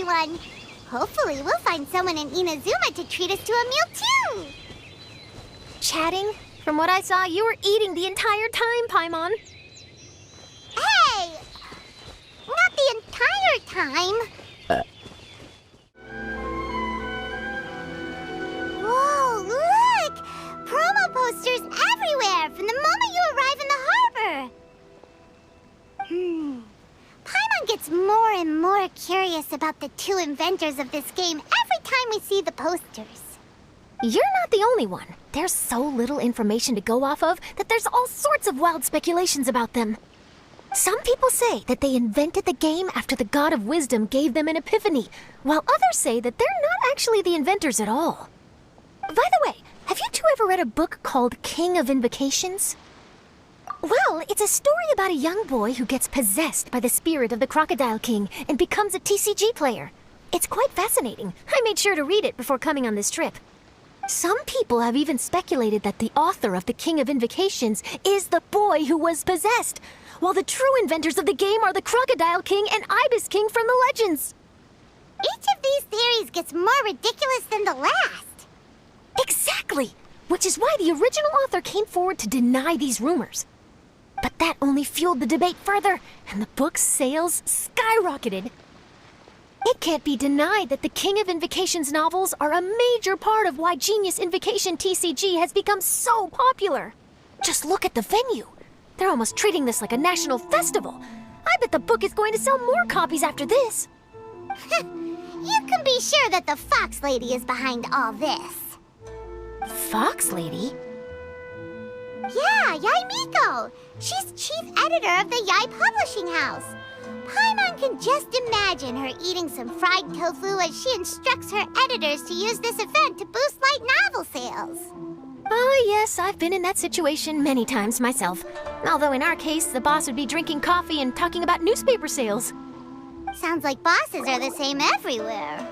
everyone. Hopefully, we'll find someone in Inazuma to treat us to a meal, too. Chatting? From what I saw, you were eating the entire time, Paimon. Hey! Not the entire time. Whoa, look! Promo posters everywhere from the moment you arrive in the harbor. Paimon gets more and more curious about the two inventors of this game every time we see the posters. You're not the only one. There's so little information to go off of that there's all sorts of wild speculations about them. Some people say that they invented the game after the God of Wisdom gave them an epiphany, while others say that they're not actually the inventors at all. By the way, have you two ever read a book called King of Invocations? Well, it's a story about a young boy who gets possessed by the spirit of the Crocodile King and becomes a TCG player. It's quite fascinating. I made sure to read it before coming on this trip. Some people have even speculated that the author of the King of Invocations is the boy who was possessed, while the true inventors of the game are the Crocodile King and Ibis King from the legends. Each of these theories gets more ridiculous than the last. Exactly! Which is why the original author came forward to deny these rumors. But that only fueled the debate further, and the book's sales skyrocketed. It can't be denied that the King of Invocations novels are a major part of why Genius Invocation TCG has become so popular. Just look at the venue. They're almost treating this like a national festival. I bet the book is going to sell more copies after this. You can be sure that the Fox Lady is behind all this. Fox Lady? Yeah, Yai Miko. She's chief editor of the Yai Publishing House. Paimon can just imagine her eating some fried tofu as she instructs her editors to use this event to boost light novel sales. Oh yes, I've been in that situation many times myself. Although in our case, the boss would be drinking coffee and talking about newspaper sales. Sounds like bosses are the same everywhere.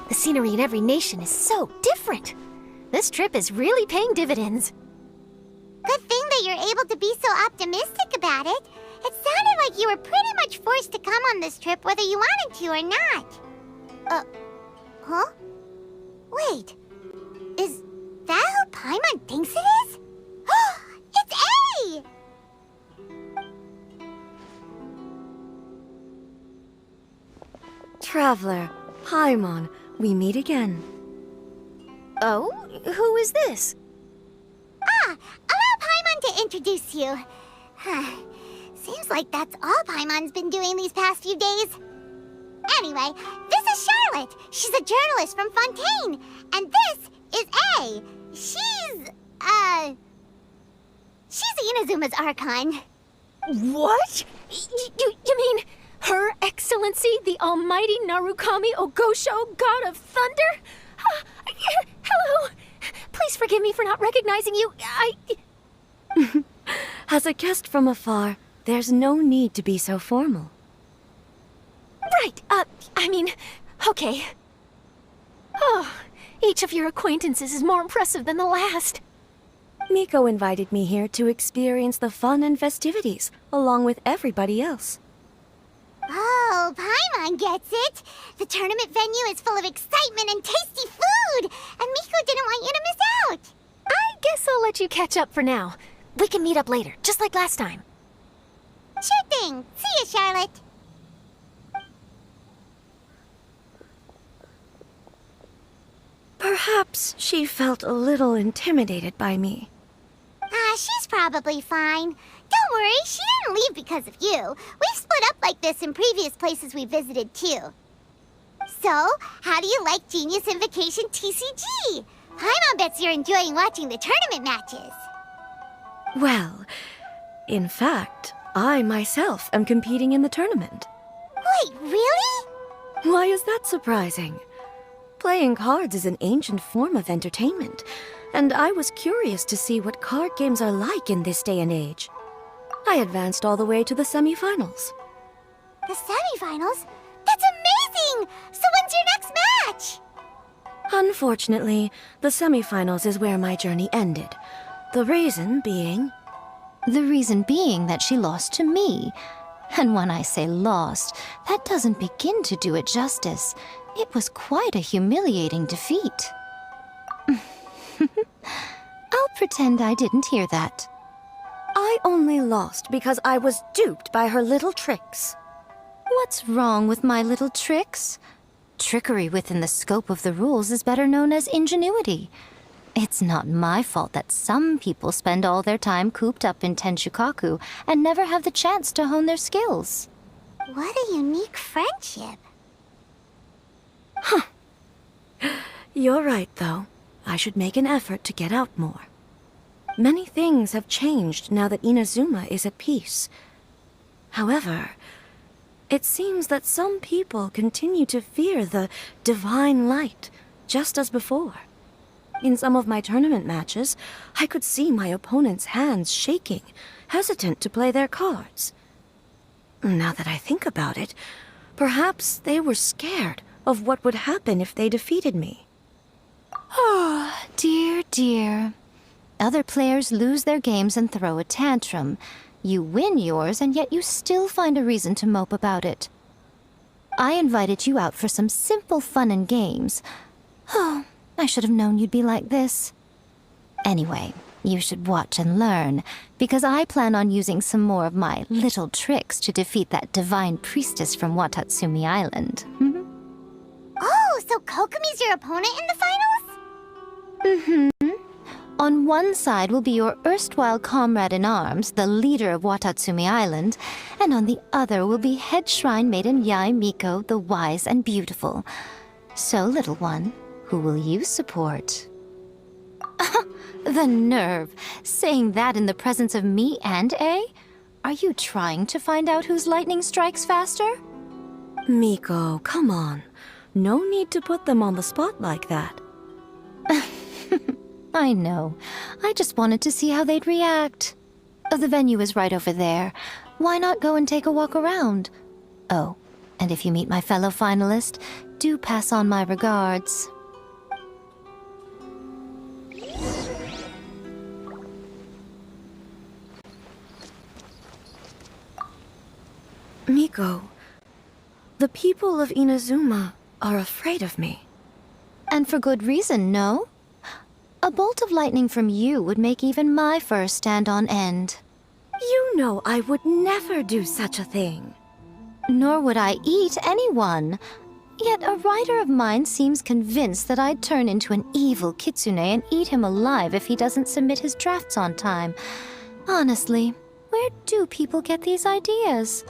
The scenery in every nation is so different. This trip is really paying dividends. Good thing that you're able to be so optimistic about it. It sounded like you were pretty much forced to come on this trip whether you wanted to or not. Huh? Wait. Is that who Paimon thinks it is? It's A! Traveler, Paimon, we meet again. Oh? Who is this? Allow Paimon to introduce you. Seems like that's all Paimon's been doing these past few days. Anyway, this is Charlotte. She's a journalist from Fontaine. And this is A. She's Inazuma's Archon. What? You mean Her Excellency, the Almighty Narukami Ogosho, God of Thunder? Hello. Please forgive me for not recognizing you. As a guest from afar, there's no need to be so formal. Right, okay. Oh, each of your acquaintances is more impressive than the last. Miko invited me here to experience the fun and festivities, along with everybody else. Oh, Paimon gets it. The tournament venue is full of excitement and tasty food, and Miko didn't want you to miss out. I guess I'll let you catch up for now. We can meet up later, just like last time. Sure thing. See you, Charlotte. Perhaps she felt a little intimidated by me. She's probably fine. Don't worry, she didn't leave because of you. We've split up like this in previous places we visited, too. So, how do you like Genius Invocation TCG? Paimon bets you're enjoying watching the tournament matches. Well, in fact, I myself am competing in the tournament. Wait, really? Why is that surprising? Playing cards is an ancient form of entertainment, and I was curious to see what card games are like in this day and age. I advanced all the way to the semifinals. The semifinals? That's amazing! So when's your next match? match! Unfortunately, the semifinals is where my journey ended. The reason being... The reason being that she lost to me. And when I say lost, that doesn't begin to do it justice. It was quite a humiliating defeat. I'll pretend I didn't hear that. I only lost because I was duped by her little tricks. What's wrong with my little tricks? Trickery within the scope of the rules is better known as ingenuity. It's not my fault that some people spend all their time cooped up in Tenshukaku and never have the chance to hone their skills. What a unique friendship. You're right, though. I should make an effort to get out more. Many things have changed now that Inazuma is at peace. However, it seems that some people continue to fear the divine light, just as before. In some of my tournament matches, I could see my opponent's hands shaking, hesitant to play their cards. Now that I think about it, perhaps they were scared of what would happen if they defeated me. Oh, dear, dear. Other players lose their games and throw a tantrum. You win yours, and yet you still find a reason to mope about it. I invited you out for some simple fun and games. Oh, I should have known you'd be like this. Anyway, you should watch and learn, because I plan on using some more of my little tricks to defeat that divine priestess from Watatsumi Island. Oh, so Kokomi's your opponent in the finals? On one side will be your erstwhile comrade-in-arms, the leader of Watatsumi Island, and on the other will be head shrine maiden Yae Miko, the wise and beautiful. So, little one, who will you support? The nerve! Saying that in the presence of me and A? Are you trying to find out whose lightning strikes faster? Miko, come on. No need to put them on the spot like that. I know. I just wanted to see how they'd react. The venue is right over there. Why not go and take a walk around? Oh, and if you meet my fellow finalist, do pass on my regards. Miko, the people of Inazuma are afraid of me. And for good reason, no? A bolt of lightning from you would make even my fur stand on end. You know I would never do such a thing. Nor would I eat anyone. Yet a writer of mine seems convinced that I'd turn into an evil kitsune and eat him alive if he doesn't submit his drafts on time. Honestly, where do people get these ideas?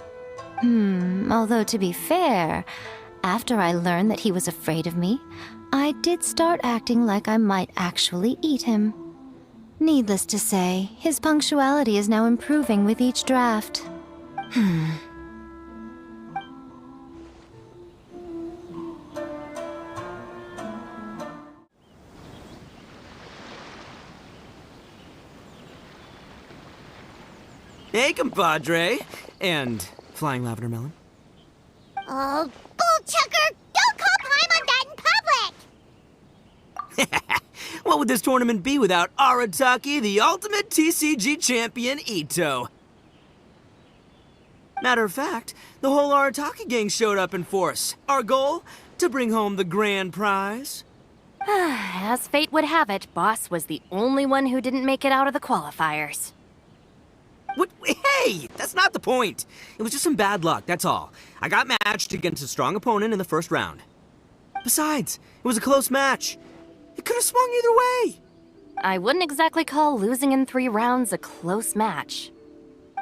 Although to be fair, after I learned that he was afraid of me, I did start acting like I might actually eat him. Needless to say, his punctuality is now improving with each draft. Hey, compadre. And flying lavender melon. Oh, bullchucker! Don't call Paimon that in public! What would this tournament be without Arataki, the ultimate TCG champion, Ito? Matter of fact, the whole Arataki gang showed up in force. Our goal? To bring home the grand prize. As fate would have it, Boss was the only one who didn't make it out of the qualifiers. What? Hey, that's not the point. It was just some bad luck, that's all. I got matched against a strong opponent in the first round. Besides, it was a close match. It could have swung either way. I wouldn't exactly call losing in 3 rounds a close match.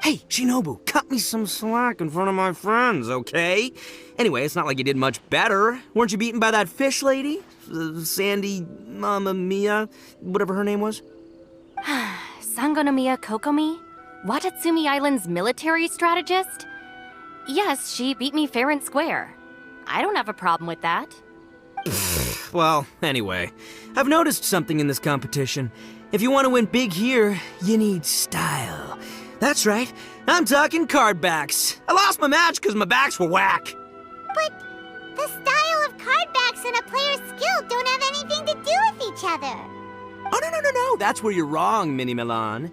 Hey, Shinobu, cut me some slack in front of my friends, okay? Anyway, it's not like you did much better. Weren't you beaten by that fish lady? Sandy Mamma Mia, whatever her name was? Sangonomiya Kokomi? Watatsumi Island's military strategist? Yes, she beat me fair and square. I don't have a problem with that. Well, anyway, I've noticed something in this competition. If you want to win big here, you need style. That's right, I'm talking card backs. I lost my match because my backs were whack. But the style of card backs and a player's skill don't have anything to do with each other. Oh, no. That's where you're wrong, Mini Milan.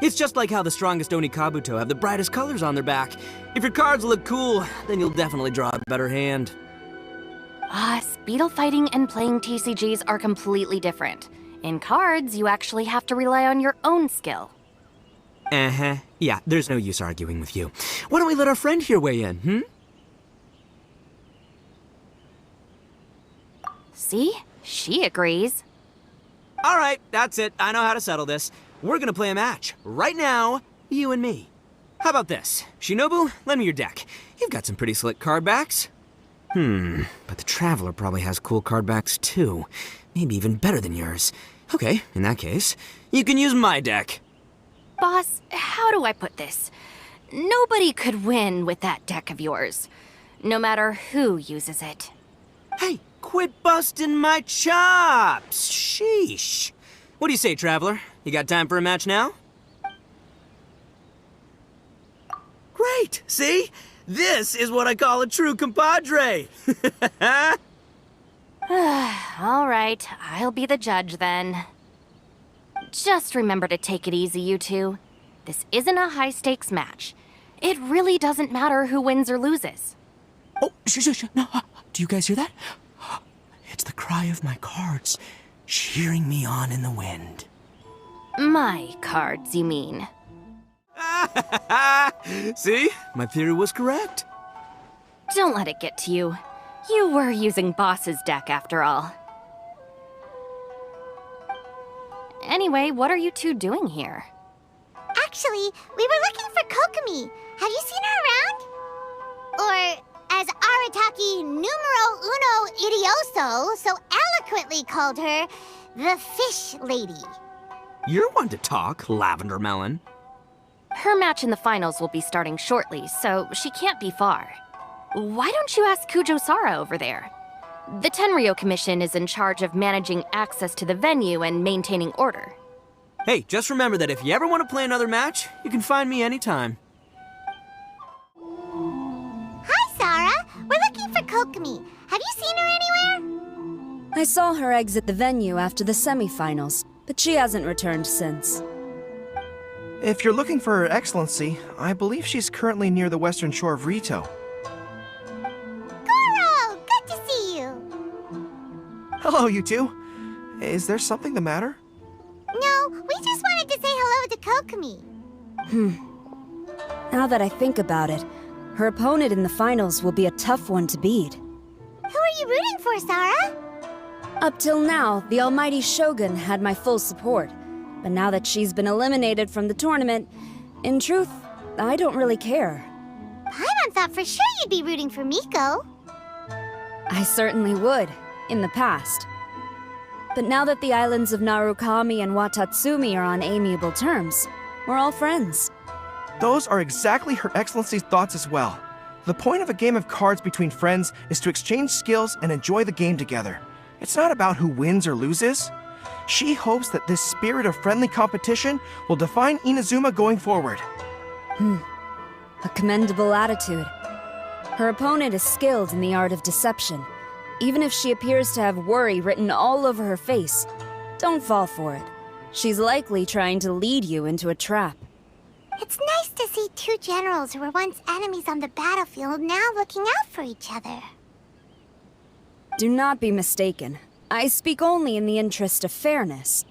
It's just like how the strongest Oni Kabuto have the brightest colors on their back. If your cards look cool, then you'll definitely draw a better hand. Speedle fighting and playing TCGs are completely different. In cards, you actually have to rely on your own skill. Uh-huh. Yeah, there's no use arguing with you. Why don't we let our friend here weigh in, See? She agrees. All right, that's it. I know how to settle this. We're gonna play a match. Right now, you and me. How about this? Shinobu, lend me your deck. You've got some pretty slick card backs. But the Traveler probably has cool card backs too. Maybe even better than yours. Okay, in that case, you can use my deck. Boss, how do I put this? Nobody could win with that deck of yours, no matter who uses it. Hey, quit busting my chops! Sheesh. What do you say, Traveler? You got time for a match now? Great! See? This is what I call a true compadre! All right, I'll be the judge then. Just remember to take it easy, you two. This isn't a high-stakes match. It really doesn't matter who wins or loses. Oh, shh. No, do you guys hear that? It's the cry of my cards, cheering me on in the wind. My cards, you mean? See? My theory was correct. Don't let it get to you. You were using Boss's deck after all. Anyway, what are you two doing here? Actually, we were looking for Kokomi. Have you seen her around? Or, as Arataki numero uno idioso so eloquently called her, the Fish Lady. You're one to talk, Lavender Melon. Her match in the finals will be starting shortly, so she can't be far. Why don't you ask Kujo-Sara over there? The Tenryo Commission is in charge of managing access to the venue and maintaining order. Hey, just remember that if you ever want to play another match, you can find me anytime. Hi, Sarah. We're looking for Kokomi. Have you seen her anywhere? I saw her exit the venue after the semifinals, but she hasn't returned since. If you're looking for Her Excellency, I believe she's currently near the western shore of Rito. Goro, good to see you. Hello, you two. Is there something the matter? No, we just wanted to say hello to Kokomi. Now that I think about it, her opponent in the finals will be a tough one to beat. Who are you rooting for, Sarah? Up till now, the almighty Shogun had my full support. But now that she's been eliminated from the tournament, in truth, I don't really care. Paimon thought for sure you'd be rooting for Miko. I certainly would, in the past. But now that the islands of Narukami and Watatsumi are on amiable terms, we're all friends. Those are exactly Her Excellency's thoughts as well. The point of a game of cards between friends is to exchange skills and enjoy the game together. It's not about who wins or loses. She hopes that this spirit of friendly competition will define Inazuma going forward. A commendable attitude. Her opponent is skilled in the art of deception. Even if she appears to have worry written all over her face, don't fall for it. She's likely trying to lead you into a trap. It's nice to see two generals who were once enemies on the battlefield now looking out for each other. Do not be mistaken. I speak only in the interest of fairness.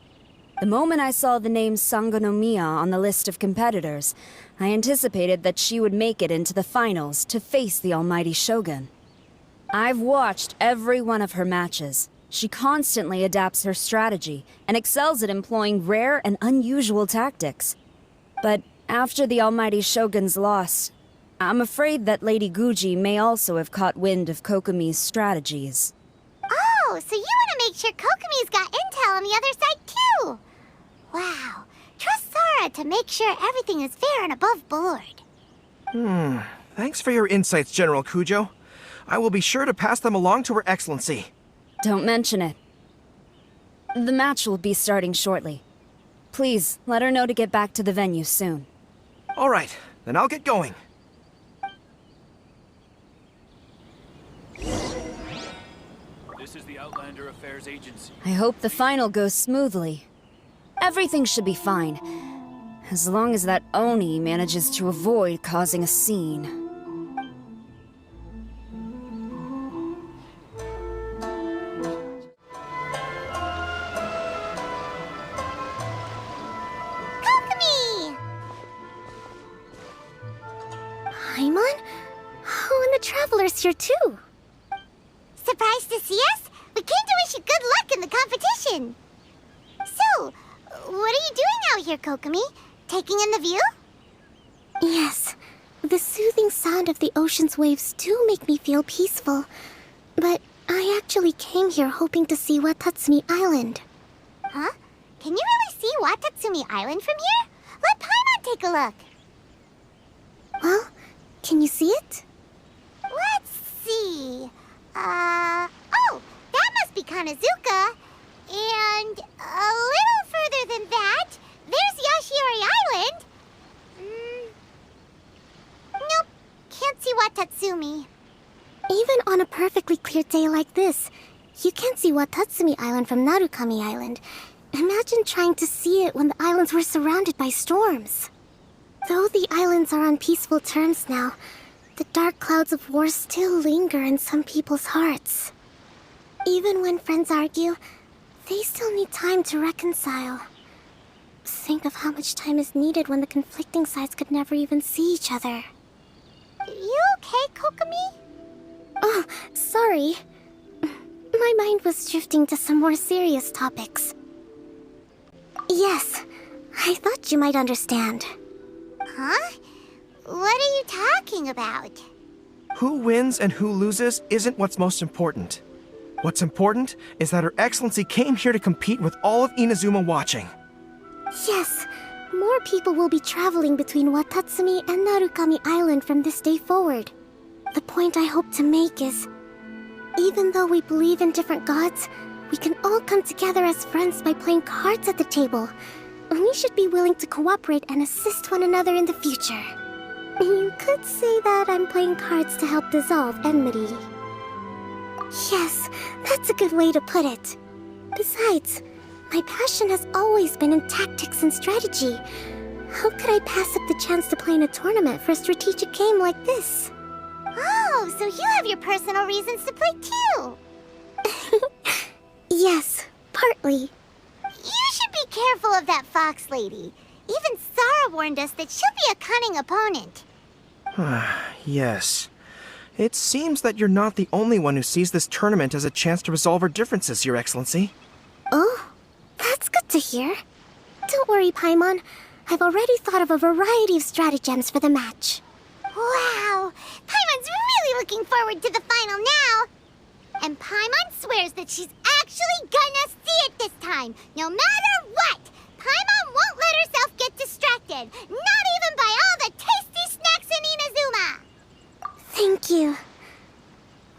The moment I saw the name Sangonomiya on the list of competitors, I anticipated that she would make it into the finals to face the almighty Shogun. I've watched every one of her matches. She constantly adapts her strategy and excels at employing rare and unusual tactics. But after the almighty Shogun's loss, I'm afraid that Lady Guji may also have caught wind of Kokomi's strategies. Oh, so you want to make sure Kokomi's got intel on the other side too? Wow. Trust Sora to make sure everything is fair and above board. Thanks for your insights, General Kujo. I will be sure to pass them along to Her Excellency. Don't mention it. The match will be starting shortly. Please, let her know to get back to the venue soon. All right, then I'll get going. This is the Outlander Affairs Agency. I hope the final goes smoothly. Everything should be fine. As long as that Oni manages to avoid causing a scene. Kokomi! Paimon? Oh, and the Traveler's here too. Surprised to see us? We came to wish you good luck in the competition. So, what are you doing out here, Kokomi? Taking in the view? Yes, the soothing sound of the ocean's waves do make me feel peaceful. But I actually came here hoping to see Watatsumi Island. Huh? Can you really see Watatsumi Island from here? Let Paimon take a look. Well, can you see it? Let's see. Oh, that must be Kanazuka. And a little further than that, there's Yashiori Island. Nope, can't see Watatsumi. Even on a perfectly clear day like this, you can't see Watatsumi Island from Narukami Island. Imagine trying to see it when the islands were surrounded by storms. Though the islands are on peaceful terms now, the dark clouds of war still linger in some people's hearts. Even when friends argue, they still need time to reconcile. Think of how much time is needed when the conflicting sides could never even see each other. You okay, Kokomi? Oh, sorry. My mind was drifting to some more serious topics. Yes, I thought you might understand. Huh? What are you talking about? Who wins and who loses isn't what's most important. What's important is that Her Excellency came here to compete with all of Inazuma watching. Yes, more people will be traveling between Watatsumi and Narukami Island from this day forward. The point I hope to make is, even though we believe in different gods, we can all come together as friends by playing cards at the table. We should be willing to cooperate and assist one another in the future. You could say that I'm playing cards to help dissolve enmity. Yes, that's a good way to put it. Besides, my passion has always been in tactics and strategy. How could I pass up the chance to play in a tournament for a strategic game like this? Oh, so you have your personal reasons to play too. Yes, partly. You should be careful of that fox lady. Even Sarah warned us that she'll be a cunning opponent. Yes. It seems that you're not the only one who sees this tournament as a chance to resolve our differences, Your Excellency. Oh, that's good to hear. Don't worry, Paimon. I've already thought of a variety of stratagems for the match. Wow! Paimon's really looking forward to the final now! And Paimon swears that she's actually gonna see it this time, no matter what! Paimon won't let herself get distracted, not even by all the tasty snacks in Inazuma! Thank you.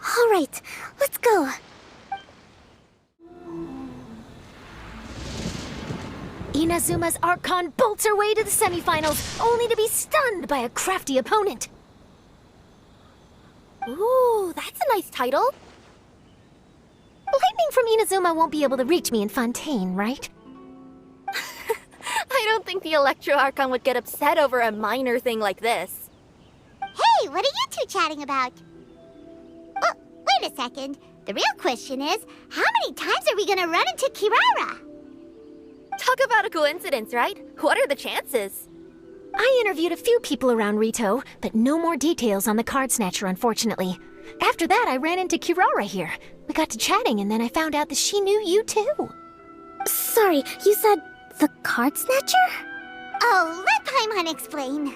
All right, let's go. Inazuma's Archon bolts her way to the semifinals, only to be stunned by a crafty opponent. Ooh, that's a nice title. Lightning from Inazuma won't be able to reach me in Fontaine, right? I don't think the Electro Archon would get upset over a minor thing like this. Hey, what are you two chatting about? Oh, wait a second. The real question is, how many times are we gonna run into Kirara? Talk about a coincidence, right? What are the chances? I interviewed a few people around Rito, but no more details on the Card Snatcher, unfortunately. After that, I ran into Kirara here. We got to chatting, and then I found out that she knew you too. Sorry, you said the Card Snatcher? Oh, let Paimon explain.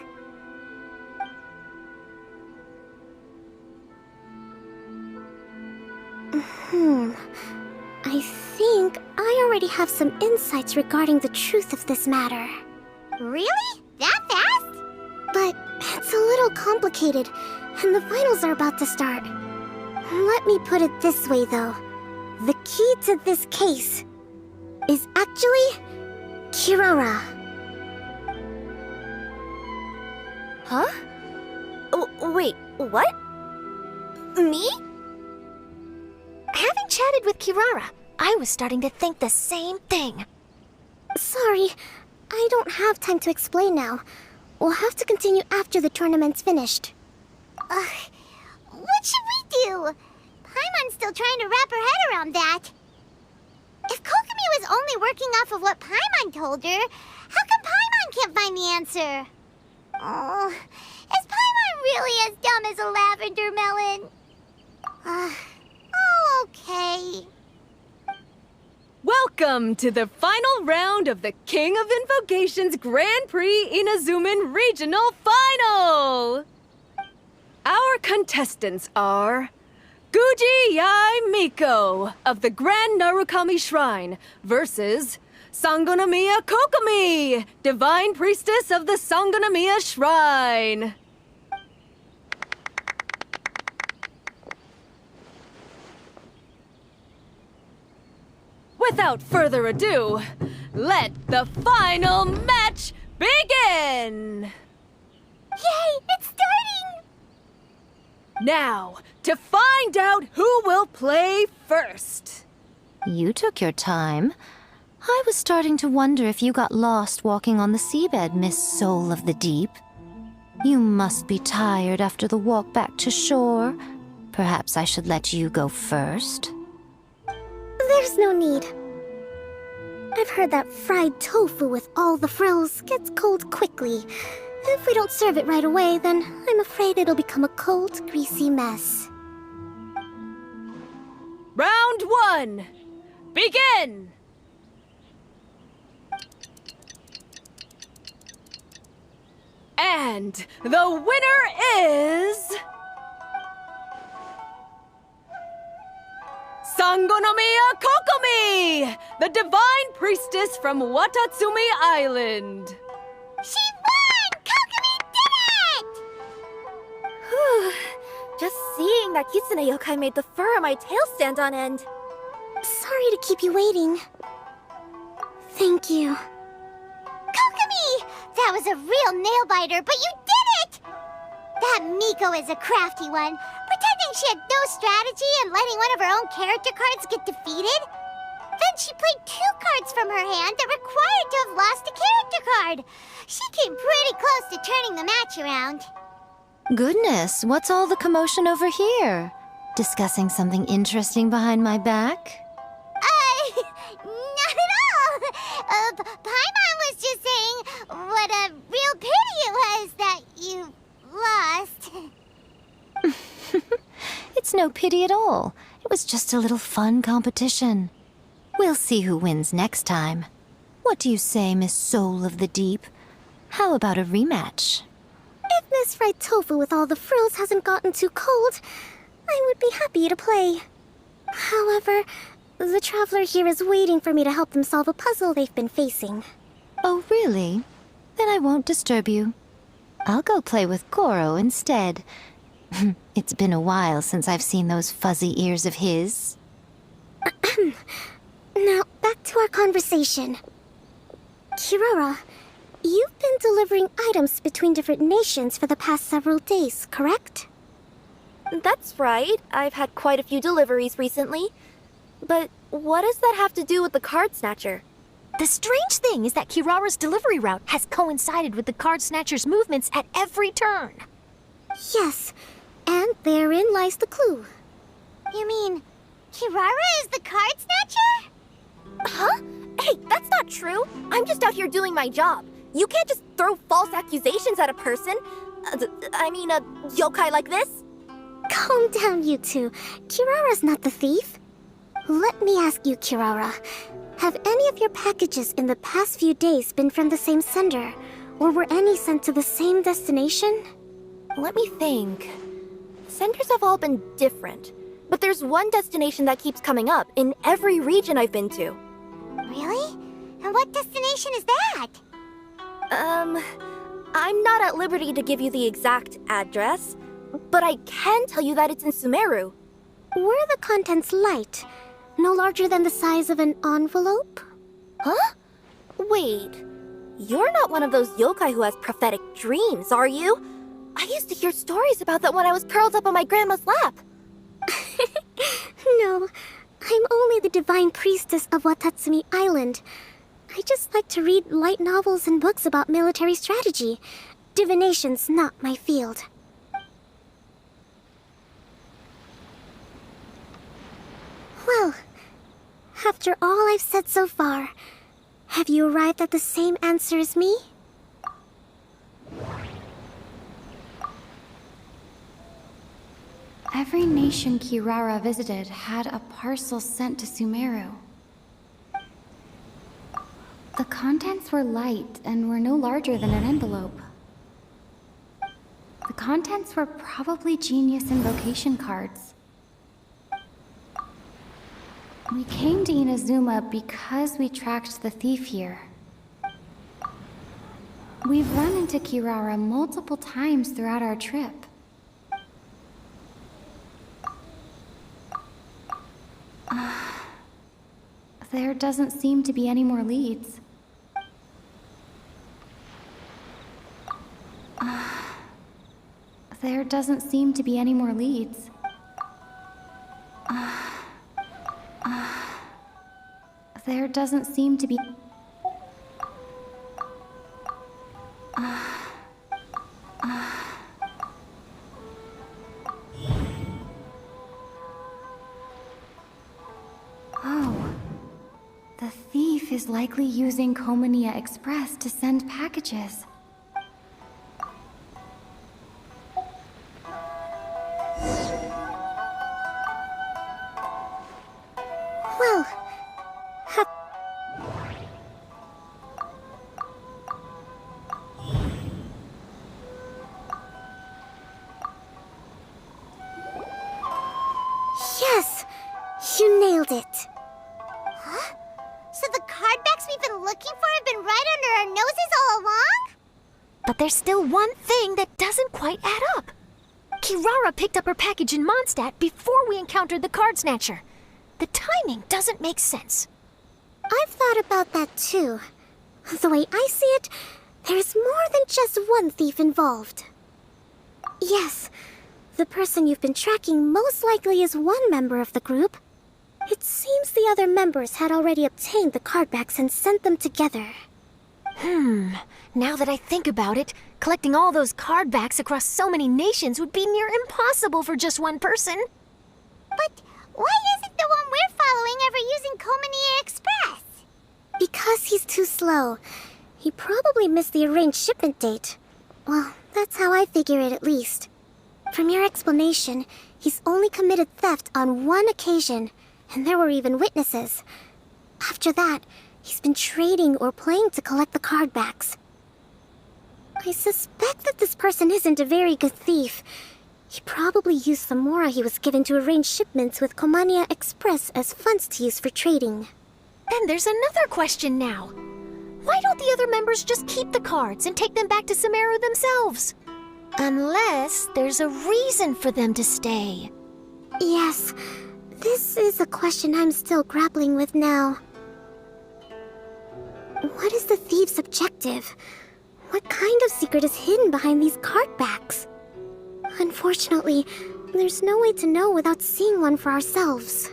I think I already have some insights regarding the truth of this matter. Really? That fast? But it's a little complicated, and the finals are about to start. Let me put it this way, though. The key to this case is actually Kirara. Huh? Wait, what? Me? Having chatted with Kirara, I was starting to think the same thing. Sorry, I don't have time to explain now. We'll have to continue after the tournament's finished. What should we do? Paimon's still trying to wrap her head around that. If Kokomi was only working off of what Paimon told her, how come Paimon can't find the answer? Oh, is Paimon really as dumb as a lavender melon? Okay. Welcome to the final round of the King of Invocations Grand Prix Inazuman Regional Final! Our contestants are Guji Yai Miko of the Grand Narukami Shrine versus Sangonomiya Kokomi, Divine Priestess of the Sangonomiya Shrine. Without further ado, let the final match begin! Yay, it's starting! Now, to find out who will play first. You took your time. I was starting to wonder if you got lost walking on the seabed, Miss Soul of the Deep. You must be tired after the walk back to shore. Perhaps I should let you go first. There's no need. I've heard that fried tofu with all the frills gets cold quickly. If we don't serve it right away, then I'm afraid it'll become a cold, greasy mess. Round 1, begin! And the winner is... Sangonomiya Kokomi, the Divine Priestess from Watatsumi Island. She won! Kokomi did it! Just seeing that Kitsune yokai made the fur on my tail stand on end. Sorry to keep you waiting. Thank you. Kokomi! That was a real nail-biter, but you did it! That Miko is a crafty one, pretending she had no strategy and letting one of her own character cards get defeated. Then she played 2 cards from her hand that required to have lost a character card. She came pretty close to turning the match around. Goodness, what's all the commotion over here? Discussing something interesting behind my back? Not at all! Paimon was just saying what a real pity it was that you lost. It's no pity at all. It was just a little fun competition. We'll see who wins next time. What do you say, Miss Soul of the Deep? How about a rematch? If Miss Fried Tofu with all the frills hasn't gotten too cold, I would be happy to play. However, the traveler here is waiting for me to help them solve a puzzle they've been facing. Oh, really? Then I won't disturb you. I'll go play with Goro instead. It's been a while since I've seen those fuzzy ears of his. Now, back to our conversation. Kirara, you've been delivering items between different nations for the past several days, correct? That's right. I've had quite a few deliveries recently. But what does that have to do with the card snatcher? The strange thing is that Kirara's delivery route has coincided with the card snatcher's movements at every turn. Yes, and therein lies the clue. You mean, Kirara is the card snatcher? Huh? Hey, that's not true. I'm just out here doing my job. You can't just throw false accusations at a person. A yokai like this. Calm down, you two. Kirara's not the thief. Let me ask you, Kirara. Have any of your packages in the past few days been from the same sender? Or were any sent to the same destination? Let me think. Senders have all been different. But there's one destination that keeps coming up in every region I've been to. Really? And what destination is that? I'm not at liberty to give you the exact address, but I can tell you that it's in Sumeru. Were the contents light? No larger than the size of an envelope? Huh? Wait, you're not one of those yokai who has prophetic dreams, are you? I used to hear stories about that when I was curled up on my grandma's lap. No, I'm only the divine priestess of Watatsumi Island. I just like to read light novels and books about military strategy. Divination's not my field. Well, after all I've said so far, have you arrived at the same answer as me? Every nation Kirara visited had a parcel sent to Sumeru. The contents were light and were no larger than an envelope. The contents were probably genius invocation cards. We came to Inazuma because we tracked the thief here. We've run into Kirara multiple times throughout our trip. There doesn't seem to be any more leads. There doesn't seem to be any more leads. There doesn't seem to be... Oh. The thief is likely using Komania Express to send packages. Well, yes! You nailed it! Huh? So the cardbacks we've been looking for have been right under our noses all along? But there's still one thing that doesn't quite add up. Kirara picked up her package in Mondstadt before we encountered the card snatcher. The timing doesn't make sense. I've thought about that too. The way I see it, there's more than just one thief involved. Yes, the person you've been tracking most likely is one member of the group. It seems the other members had already obtained the cardbacks and sent them together. Now that I think about it, collecting all those cardbacks across so many nations would be near impossible for just one person. But why isn't the one we're following ever using Komania Express? Because he's too slow. He probably missed the arranged shipment date. Well, that's how I figure it at least. From your explanation, he's only committed theft on one occasion, and there were even witnesses. After that, he's been trading or playing to collect the cardbacks. I suspect that this person isn't a very good thief. He probably used the mora he was given to arrange shipments with Komania Express as funds to use for trading. Then there's another question now. Why don't the other members just keep the cards and take them back to Sumeru themselves? Unless there's a reason for them to stay. Yes, this is a question I'm still grappling with now. What is the thief's objective? What kind of secret is hidden behind these cardbacks? Unfortunately, there's no way to know without seeing one for ourselves.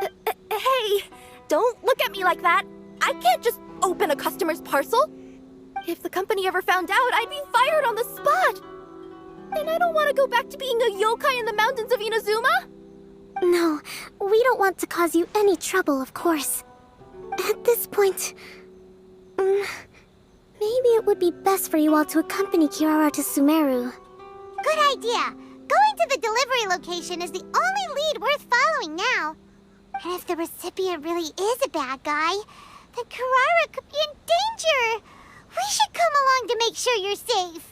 Hey, don't look at me like that. I can't just open a customer's parcel. If the company ever found out, I'd be fired on the spot. And I don't want to go back to being a yokai in the mountains of Inazuma. No, we don't want to cause you any trouble, of course. At this point, maybe it would be best for you all to accompany Kirara to Sumeru. Good idea. Going to the delivery location is the only lead worth following now. And if the recipient really is a bad guy, then Kirara could be in danger. We should come along to make sure you're safe.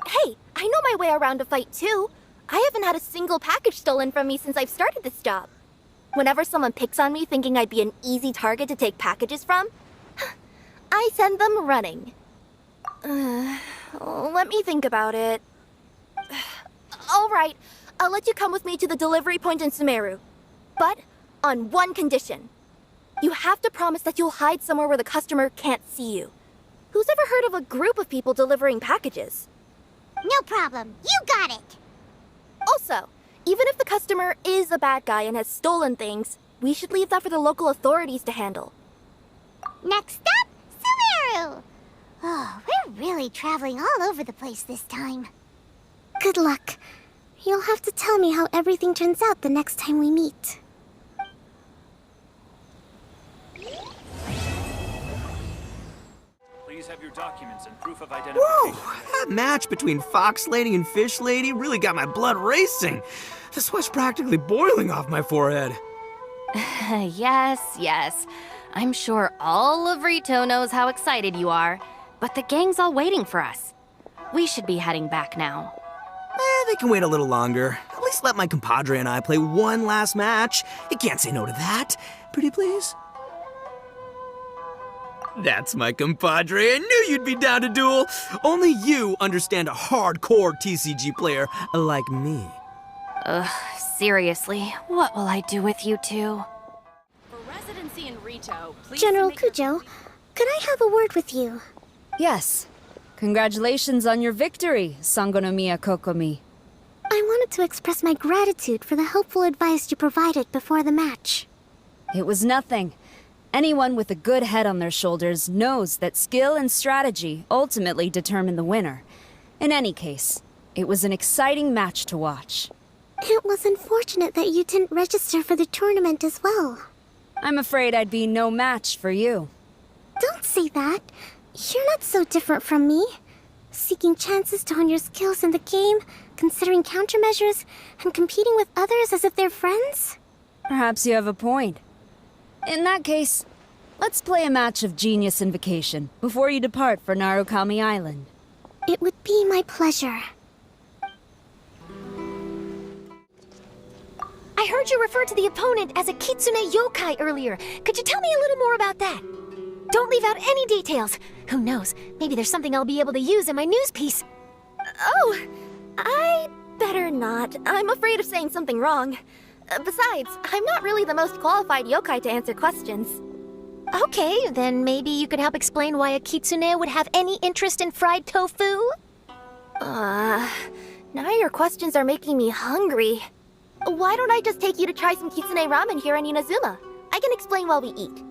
Hey, I know my way around a fight too. I haven't had a single package stolen from me since I've started this job. Whenever someone picks on me thinking I'd be an easy target to take packages from, I send them running. Let me think about it. All right, I'll let you come with me to the delivery point in Sumeru. But on one condition. You have to promise that you'll hide somewhere where the customer can't see you. Who's ever heard of a group of people delivering packages? No problem. You got it. Also, even if the customer is a bad guy and has stolen things, we should leave that for the local authorities to handle. Next up, Sumeru! Oh, we're really traveling all over the place this time. Good luck. You'll have to tell me how everything turns out the next time we meet. Please have your documents and proof of Whoa! identification. That match between Fox Lady and Fish Lady really got my blood racing. The sweat's practically boiling off my forehead. Yes. I'm sure all of Rito knows how excited you are, but the gang's all waiting for us. We should be heading back now. They can wait a little longer. At least let my compadre and I play one last match. You can't say no to that. Pretty please? That's my compadre. I knew you'd be down to duel. Only you understand a hardcore TCG player like me. Seriously, what will I do with you two? For residency in Rito, please General submit your Kujo, complete- could I have a word with you? Yes. Congratulations on your victory, Sangonomiya Kokomi. I wanted to express my gratitude for the helpful advice you provided before the match. It was nothing. Anyone with a good head on their shoulders knows that skill and strategy ultimately determine the winner. In any case, it was an exciting match to watch. It was unfortunate that you didn't register for the tournament as well. I'm afraid I'd be no match for you. Don't say that. You're not so different from me. Seeking chances to hone your skills in the game, considering countermeasures, and competing with others as if they're friends? Perhaps you have a point. In that case, let's play a match of Genius Invocation before you depart for Narukami Island. It would be my pleasure. I heard you refer to the opponent as a Kitsune yokai earlier. Could you tell me a little more about that? Don't leave out any details. Who knows, maybe there's something I'll be able to use in my news piece. Oh, I better not. I'm afraid of saying something wrong. Besides, I'm not really the most qualified yokai to answer questions. Okay, then maybe you could help explain why a kitsune would have any interest in fried tofu? Now your questions are making me hungry. Why don't I just take you to try some kitsune ramen here in Inazuma? I can explain while we eat.